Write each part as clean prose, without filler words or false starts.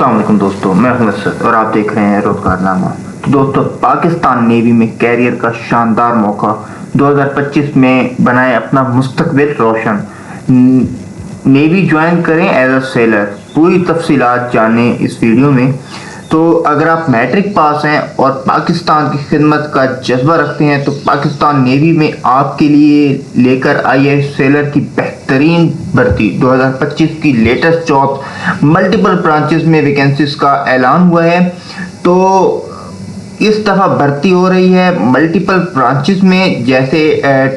अस्सलाम वालेकुम दोस्तों, मैं हूं असद और आप देख रहे हैं रोजगारनामा। तो दोस्तों, पाकिस्तान नेवी में कैरियर का शानदार मौका, 2025 में बनाए अपना मुस्तकबिल रोशन। नेवी ज्वाइन करें एज अ सेलर। पूरी तफसीलात जाने इस वीडियो में। तो अगर आप मैट्रिक पास हैं और पाकिस्तान की खिदमत का जज्बा रखते हैं तो पाकिस्तान नेवी में आपके लिए लेकर आई है सेलर की बेहतरीन भर्ती। 2025 की लेटेस्ट जॉब, मल्टीपल ब्रांचेस में वैकेंसीज का ऐलान हुआ है। तो इस दफ़ा भर्ती हो रही है मल्टीपल ब्रांचेस में, जैसे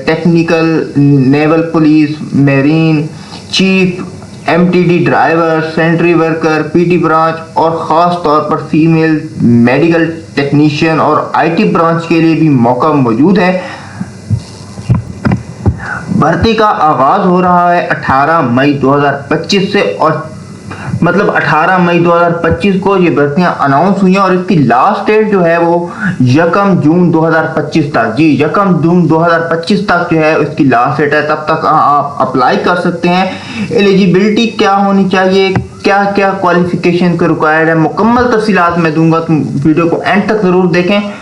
technical, naval police, marine, chief, MTD driver, sentry worker, PT branch और ख़ास तौर पर फीमेल मेडिकल टेक्नीशियन और आईटी ब्रांच के लिए भी मौका मौजूद है। भर्ती का आगाज़ हो रहा है 18 मई 2025 से, और मतलब 18 मई 2025 को ये भर्तियां अनाउंस हुई हैं और इसकी लास्ट डेट जो है वो 1 जून 2025 तक, जी 1 जून 2025 तक जो है इसकी लास्ट डेट है। तब तक आप अप्लाई कर सकते हैं। एलिजिबिलिटी क्या होनी चाहिए, क्या क्या क्वालिफिकेशन का रिक्वायर्ड है, मुकम्मल तफसीलात मैं दूंगा, तुम वीडियो को एंड तक ज़रूर देखें।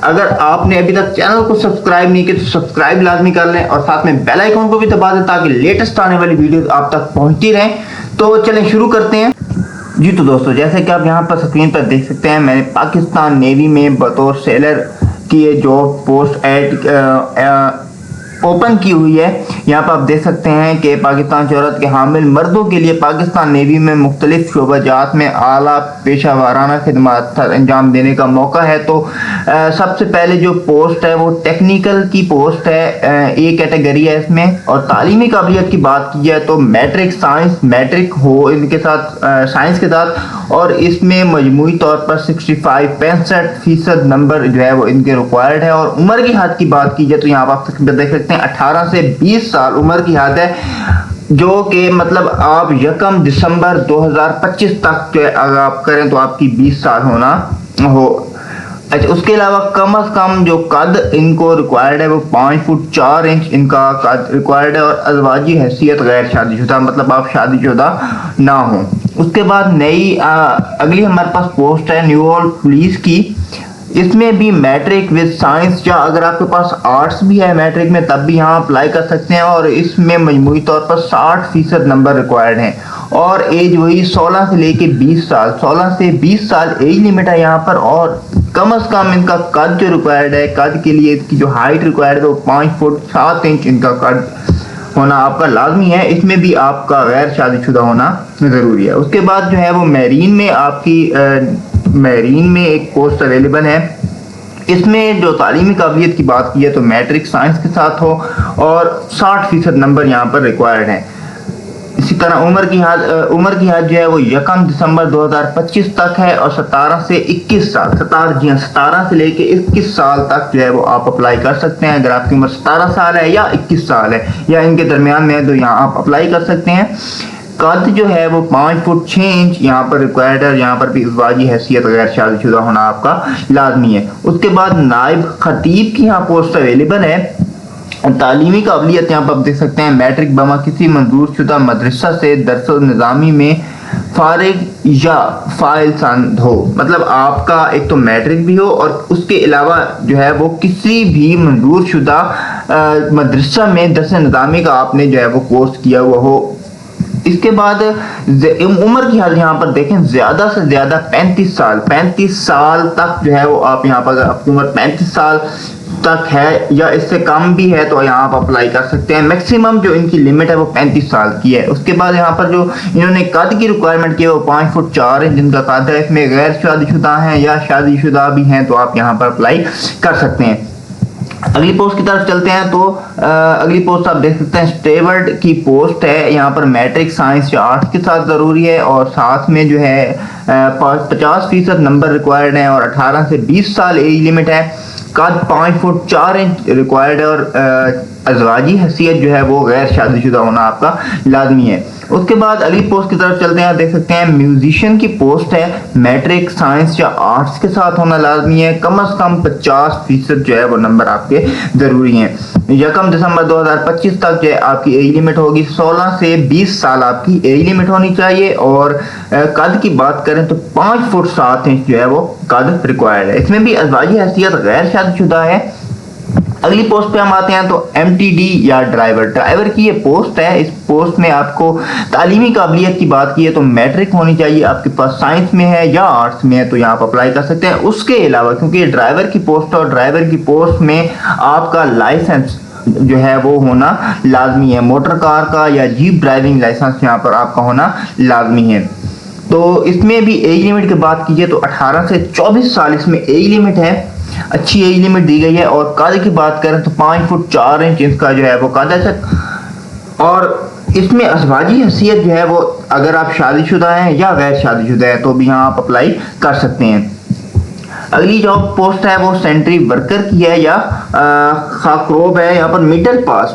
अगर आपने अभी तक चैनल को सब्सक्राइब नहीं किया तो सब्सक्राइब लाजमी कर लें और साथ में बेल आइकन को भी दबा दें ताकि लेटेस्ट आने वाली वीडियो आप तक पहुंचती रहें। तो चलें शुरू करते हैं। जी तो दोस्तों, जैसे कि आप यहाँ पर स्क्रीन पर देख सकते हैं, मैंने पाकिस्तान नेवी में बतौर सेलर की ये जॉब पोस्ट ऐड ओपन की हुई है। यहाँ पर आप देख सकते हैं कि पाकिस्तान शोहरत के हामिल मर्दों के लिए पाकिस्तान नेवी में मुख्तलिफ शोबाजात में आला पेशा वाराना खिदमत अंजाम देने का मौका है। तो सबसे पहले जो पोस्ट है वो टेक्निकल की पोस्ट है, ए कैटेगरी है इसमें। और तालीमी काबिलियत की बात की जाए तो मैट्रिक साइंस, मैट्रिक हो इनके साथ साइंस के साथ, और इसमें मजमूई तौर पर 65% नंबर जो है वो इनके रिक्वायर्ड है। और उम्र की हद की बात की जाए तो यहाँ आप देख सकते हैं 18 से 20 साल उम्र की हद है, जो कि मतलब आप 1 दिसंबर 2025 तक जो अगर आप करें तो आपकी 20 साल होना हो। अच्छा, उसके अलावा कम अज कम जो कद इनको रिक्वायर्ड है वो 5 फुट 4 इंच इनका कद रिक्वायर्ड है। और अजवाजी हैसियत गैर शादीशुदा, मतलब आप शादीशुदा ना हो। उसके बाद नई अगली हमारे पास पोस्ट है न्यूऑल पुलिस की। इसमें भी मैट्रिक विद साइंस, या अगर आपके पास आर्ट्स भी है मैट्रिक में तब भी यहाँ अप्लाई कर सकते हैं। और इसमें मजमूई तौर पर 60% नंबर रिक्वायर्ड हैं। और एज वही 16 से लेके 20 साल, 16 से 20 साल एज लिमिट है यहाँ पर। और कम अज कम इनका कद जो रिक्वायर्ड है, कद के लिए इसकी जो हाइट रिक्वायर्ड है वो 5 फुट 7 इंच इनका कद होना आपका लाजमी है। इसमें भी आपका गैर शादीशुदा होना ज़रूरी है। उसके बाद जो है वो मेरीन में आपकी मेरीन में एक पोस्ट अवेलेबल है। इसमें जो तालीमी काबिलियत की बात की है तो मैट्रिक साइंस के साथ हो और 60% नंबर यहाँ पर रिक्वायर्ड है। इसी तरह उम्र की हद जो है वो 1 दिसंबर 2025 तक है। और 17 से 21 साल, 17 से लेके 21 साल तक जो है वो आप अप्लाई कर सकते हैं। अगर आपकी उम्र 17 साल है या 21 साल है या इनके दरमियान में है तो यहाँ आप अप्लाई कर सकते हैं। कद जो है वो 5 फुट 6 इंच यहाँ पर रिक्वायर्ड है। यहाँ पर भी अज़वाजी हैसियत गैर शादीशुदा होना आपका लाजमी है। उसके बाद नायब खतीब की यहाँ पोस्ट अवेलेबल है। तालीमी काबिलियत यहाँ पर आप देख सकते हैं, मैट्रिक बमा किसी मंजूर शुदा मदरसा से दरस निज़ामी में फारिग या फाइल संद हो, मतलब आपका एक तो मैट्रिक भी हो और उसके अलावा जो है वो किसी भी मंजूर शुदा मदरसा में दरस निज़ामी का आपने जो है वो कोर्स किया हुआ हो। इसके बाद उम्र की हद यहाँ पर देखें, ज्यादा से ज्यादा 35 साल तक जो है वो आप यहाँ पर, आपकी उम्र 35 साल तक है या इससे कम भी है तो यहाँ आप अप्लाई कर सकते हैं। मैक्सिमम जो इनकी लिमिट है वो 35 साल की है। उसके बाद यहाँ पर जो इन्होंने कद की रिक्वायरमेंट की है वो 5 फुट 4 इंच जिनका कद है। इसमें गैर शादीशुदा हैं या शादीशुदा भी हैं तो आप यहाँ पर अप्लाई कर सकते हैं। अगली पोस्ट की तरफ चलते हैं। तो अगली पोस्ट आप देख सकते हैं स्टेवर्ड की पोस्ट है। यहाँ पर मैट्रिक साइंस या आर्ट्स के साथ ज़रूरी है और साथ में जो है 50% नंबर रिक्वायर्ड है। और 18 से 20 साल एज लिमिट है। कद 5 फुट 4 इंच रिक्वायर्ड है। और अज़वाजी हैसियत जो है वो गैर शादीशुदा होना आपका लाजमी है। उसके बाद अगली पोस्ट की तरफ चलते हैं। देख सकते हैं म्यूजिशियन की पोस्ट है, मैट्रिक साइंस या आर्ट्स के साथ होना लाजमी है। कम से कम 50% जो है वो नंबर आपके ज़रूरी हैं। 1 दिसंबर 2025 तक जो है आपकी एज लिमिट होगी। 16 से 20 साल आपकी एज लिमिट होनी चाहिए। और कद की बात करें तो 5 फुट 7 इंच जो है वो कद रिक्वायर्ड है। इसमें भी अज़वाजी हैसियत गैर शादीशुदा है। अगली पोस्ट पे हम आते हैं तो MTD या ड्राइवर की ये पोस्ट है। इस पोस्ट में आपको तालीमी काबिलियत की बात की है तो मैट्रिक होनी चाहिए आपके पास, साइंस में है या आर्ट्स में है तो यहाँ पर अप्लाई कर सकते हैं। उसके अलावा क्योंकि ये ड्राइवर की पोस्ट है और ड्राइवर की पोस्ट में आपका लाइसेंस जो है वो होना लाजमी है। मोटर कार का या जीप ड्राइविंग लाइसेंस यहाँ पर आपका होना लाजमी है। तो इसमें भी एज लिमिट की बात कीजिए तो 18 से 24 साल इसमें एज लिमिट है, अच्छी एज लिमिट दी गई है। और कद की बात करें तो 5 फुट 4 इंच इसका जो है वो कद है। और इसमें अज़वाजी हैसियत जो है वो अगर आप शादीशुदा हैं या गैर शादीशुदा हैं तो भी यहाँ आप अप्लाई कर सकते हैं। अगली जॉब पोस्ट है वो सेंट्री वर्कर की है या खाकरोब है। यहाँ पर मिडिल पास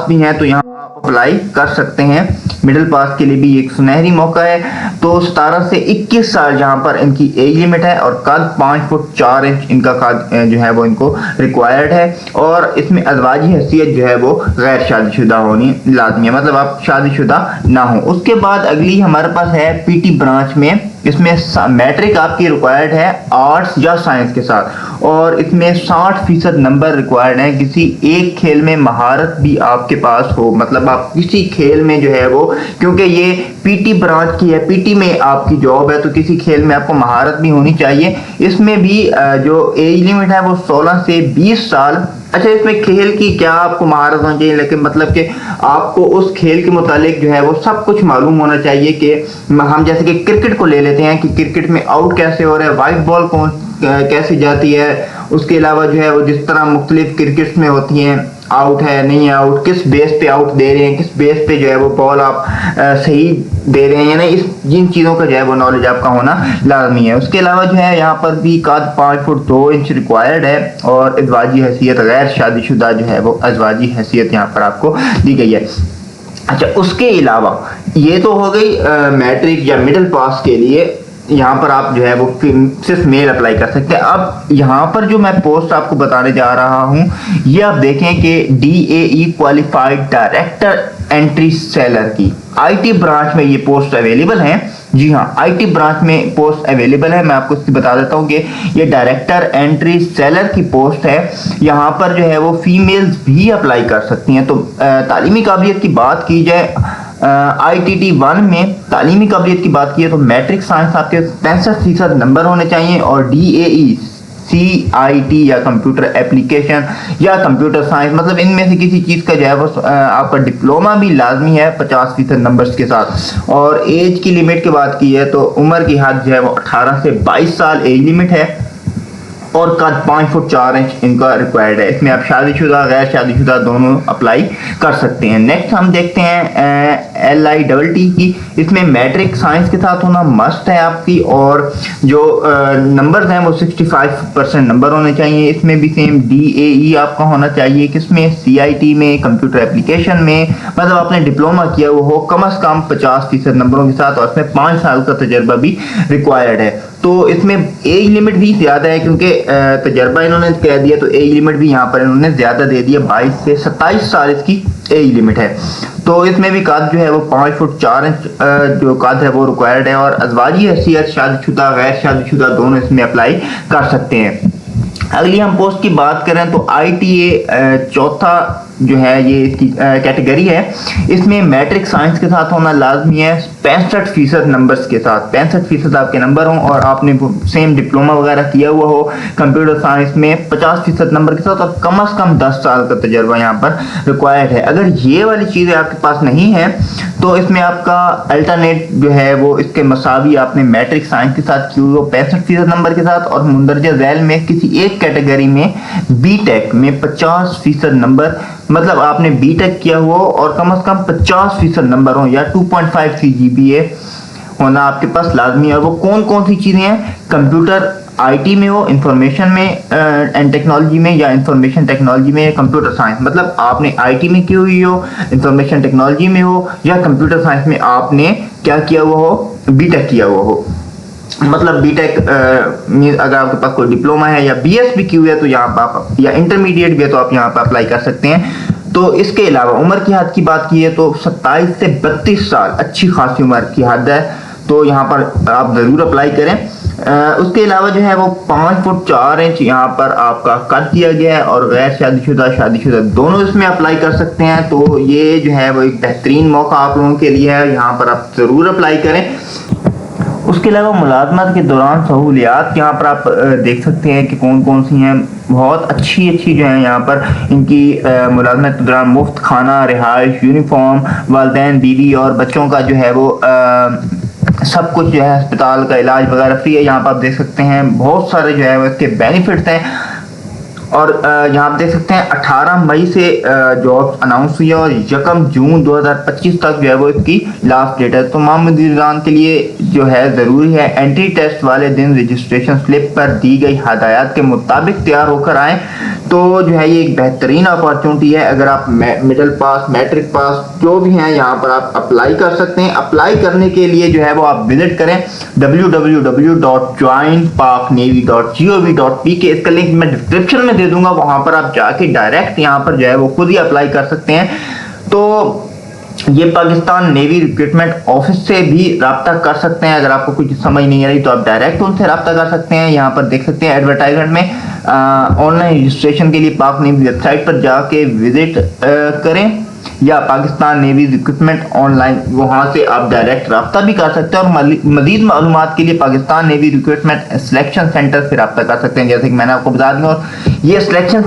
भी है तो यहाँ आप अप्लाई कर सकते हैं। मिडिल पास के लिए भी एक सुनहरी मौका है। तो 17 से 21 साल जहाँ पर इनकी एज लिमिट है और कद 5 फुट 4 इंच इनका कद जो है वो इनको रिक्वायर्ड है। और इसमें अज़वाजी हैसियत जो है वो गैर शादीशुदा होनी लाजमी है, मतलब आप शादीशुदा ना हो। उसके बाद अगली हमारे पास है PT ब्रांच में। इसमें मैट्रिक आपकी रिक्वायर्ड है आर्ट्स या साइंस के साथ और इसमें 60% नंबर रिक्वायर्ड है। किसी एक खेल में महारत भी आपके पास हो, मतलब आप किसी खेल में जो है वो, क्योंकि ये PT ब्रांच की है, PT में आपकी जॉब है तो किसी खेल में आपको महारत भी होनी चाहिए। इसमें भी जो एज लिमिट है वो 16 से 20 साल। अच्छा, इसमें खेल की क्या आपको महारत होनी चाहिए, लेकिन मतलब कि आपको उस खेल के मुतालिक जो है वो सब कुछ मालूम होना चाहिए। कि हम जैसे कि क्रिकेट को ले लेते हैं कि क्रिकेट में आउट कैसे हो रहा है, वाइट बॉल कौन कैसे जाती है। उसके अलावा जो है वो जिस तरह मुख्तलिफ क्रिकेट में होती हैं, आउट है नहीं है आउट, किस बेस पे आउट दे रहे हैं, किस बेस पे जो है वो बॉल आप सही दे रहे हैं या नहीं, जिन चीज़ों का जो है वो नॉलेज आपका होना लाजमी है। उसके अलावा जो है यहाँ पर भी कद 5 फुट 2 इंच रिक्वायर्ड है। और अज़वाजी हैसियत गैर शादीशुदा जो है वो अज़वाजी हैसियत यहाँ पर आपको दी गई है। अच्छा, उसके अलावा ये तो हो गई मैट्रिक या मिडिल पास के लिए, यहाँ पर आप जो है वो सिर्फ मेल अप्लाई कर सकते हैं। अब यहाँ पर जो मैं पोस्ट आपको बताने जा रहा हूँ ये आप देखें कि DAE qualified director entry seller की IT ब्रांच में ये पोस्ट अवेलेबल है। जी हाँ, IT ब्रांच में पोस्ट अवेलेबल है। मैं आपको इससे बता देता हूँ कि ये डायरेक्टर एंट्री सेलर की पोस्ट है। यहाँ पर जो है वो फीमेल्स भी अप्लाई कर सकती हैं। तो तालीमी काबिलियत की बात की जाए, ITT 1 में तालीमी काबिलियत की बात की है तो मैट्रिक साइंस आपके 65% नंबर होने चाहिए। और DAE CIT या कंप्यूटर एप्लीकेशन या कंप्यूटर साइंस, मतलब इनमें से किसी चीज़ का जो है वो आपका डिप्लोमा भी लाजमी है 50% नंबर्स के साथ। और एज की लिमिट की बात की है तो उम्र की हद जो है वो 18 से 22 साल एज लिमिट है। और कद 5 फुट 4 इंच इनका रिक्वायर्ड है। इसमें आप शादीशुदा गैर शादीशुदा दोनों अप्लाई कर सकते हैं। नेक्स्ट हम देखते हैं LITT की। इसमें मैट्रिक साइंस के साथ होना मस्ट है आपकी। और जो नंबर्स हैं वो 65% नंबर होने चाहिए। इसमें भी सेम DAE आपका होना चाहिए। किसमें? CIT में, कंप्यूटर एप्लीकेशन में, मतलब आपने डिप्लोमा किया वो हो कम से कम 50% नंबरों के साथ। और इसमें 5 साल का तजर्बा भी रिक्वायर्ड है। तो इसमें एज लिमिट भी ज़्यादा है क्योंकि तजर्बा इन्होंने कह दिया तो एज लिमिट भी यहाँ पर इन्होंने ज़्यादा दे दिया। 22 से 27 साल इसकी एज लिमिट है। तो इसमें भी कद जो है वो 5 फुट 4 इंच जो कद है वो रिक्वायर्ड है। और अज़वाजी हैसियत शादीशुदा गैर शादीशुदा दोनों इसमें अप्लाई कर सकते हैं। अगली हम पोस्ट की बात करें तो ITA चौथा जो है ये इसकी कैटेगरी है। इसमें मैट्रिक साइंस के साथ होना लाजमी है 65% नंबर्स के साथ। 65% आपके नंबर हों और आपने सेम डिप्लोमा वगैरह किया हुआ हो कंप्यूटर साइंस में 50% नंबर के साथ। और कम से कम 10 साल का तजर्बा यहाँ पर रिक्वायर्ड है। अगर ये वाली चीज़ें आपके पास नहीं है तो इसमें आपका अल्टरनेट जो है वो इसके मसावी आपने मैट्रिक साइंस के साथ की हुई हो 65% नंबर के साथ। और मुंदरजा झैल में किसी एक कैटेगरी में BTech में 50% नंबर, मतलब आपने BTech किया हुआ और कम से कम 50% नंबर हो या 2.5 GPA होना आपके पास लाजमी है। और वो कौन कौन सी चीज़ें हैं? कंप्यूटर आईटी में हो, इंफॉर्मेशन में एंड टेक्नोलॉजी में, या इंफॉर्मेशन टेक्नोलॉजी में, कंप्यूटर साइंस, मतलब आपने आईटी में की हुई हो, इंफॉर्मेशन टेक्नोलॉजी में हो, या कंप्यूटर साइंस में आपने क्या किया हुआ हो, बीटेक किया हुआ हो। मतलब बीटेक अगर आपके पास कोई डिप्लोमा है या बीएस भी की हुई है तो यहाँ पर आप, या इंटरमीडिएट भी है तो आप यहाँ पर अप्लाई कर सकते हैं। तो इसके अलावा उम्र की हद की बात की है तो 27 से 32 साल अच्छी खासी उम्र की हद है, तो यहाँ पर आप ज़रूर अप्लाई करें। उसके अलावा जो है वो 5 फुट 4 इंच यहाँ पर आपका कट दिया गया है, और गैर शादीशुदा दोनों इसमें अप्लाई कर सकते हैं। तो ये जो है वो एक बेहतरीन मौका आप लोगों के लिए है, यहाँ पर आप ज़रूर अप्लाई करें। उसके अलावा मुलाजमत के दौरान सहूलियात यहाँ पर आप देख सकते हैं कि कौन कौन सी हैं। बहुत अच्छी जो है यहाँ पर इनकी मुलाजमत के दौरान मुफ्त खाना, रिहाइश, यूनिफॉर्म, वालिदैन, बीवी और बच्चों का जो है वो सब कुछ जो है, अस्पताल का इलाज वगैरह फ्री है। यहाँ पर आप देख सकते हैं बहुत सारे जो है वो इसके बेनिफिट्स हैं। और यहाँ आप देख सकते हैं 18 मई से जॉब अनाउंस हुई है और 1 जून 2025 तक जो है वो इसकी लास्ट डेट है। तो तमाम मुदीरान के लिए जो है ज़रूरी है एंट्री टेस्ट वाले दिन रजिस्ट्रेशन स्लिप पर दी गई हदायत के मुताबिक तैयार होकर आएँ। तो जो है ये एक बेहतरीन अपॉर्चुनिटी है। अगर आप मिडिल पास, मैट्रिक पास जो भी हैं यहाँ पर आप अप्लाई कर सकते हैं। अप्लाई करने के लिए जो है वो आप विजिट करें www.joinparknavy.gov.pk। इसका लिंक मैं डिस्क्रिप्शन में दे दूंगा, वहां पर आप जाके डायरेक्ट यहाँ पर जो है वो खुद ही अप्लाई कर सकते हैं। तो ये पाकिस्तान नेवी रिक्रूटमेंट ऑफिस से भी रब्ता कर सकते हैं। अगर आपको कुछ समझ नहीं आ रही तो आप डायरेक्ट उनसे रब्ता कर सकते हैं। यहाँ पर देख सकते हैं एडवर्टाइजमेंट में ऑनलाइन रजिस्ट्रेशन के लिए पाक नेवी वेबसाइट पर जाके विजिट करें, या पाकिस्तान नेवी रिक्रूटमेंट ऑनलाइन, वहाँ से आप डायरेक्ट रब्ता भी कर सकते हैं। और मजीद मालूमात के लिए Pakistan navy recruitment selection centre से रब्ता कर सकते हैं, जैसे कि मैंने आपको बता दिया। और ये सिलेक्शन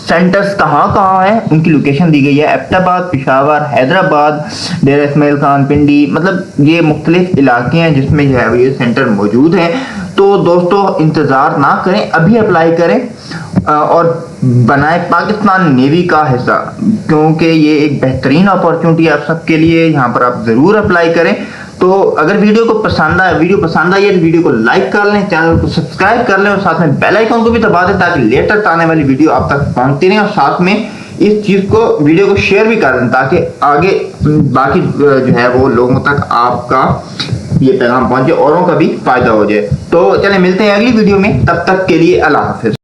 सेंटर्स कहाँ है, उनकी लोकेशन दी गई है एबटाबाद, पेशावर, हैदराबाद, डेरा इस्माइल खान, पिंडी, मतलब ये मुख्तलिफ इलाके हैं जिसमें जो है ये सेंटर मौजूद हैं। तो दोस्तों इंतज़ार ना करें, अभी अप्लाई करें और बनाए पाकिस्तान नेवी का हिस्सा, क्योंकि ये एक बेहतरीन अपॉर्चुनिटी है आप सबके लिए। यहाँ पर आप ज़रूर अप्लाई करें। तो अगर वीडियो पसंद आई है तो वीडियो को लाइक कर लें, चैनल को सब्सक्राइब कर लें और साथ में बेल आइकन को भी दबा दें ताकि लेटेस्ट आने वाली वीडियो आप तक पहुंचती रहे। और साथ में इस चीज़ को, वीडियो को शेयर भी कर दें ताकि आगे बाकी जो है वो लोगों तक आपका ये पैगाम पहुंचे, औरों का भी फायदा हो जाए। तो चले मिलते हैं अगली वीडियो में, तब तक के लिए अल्लाह हाफिज।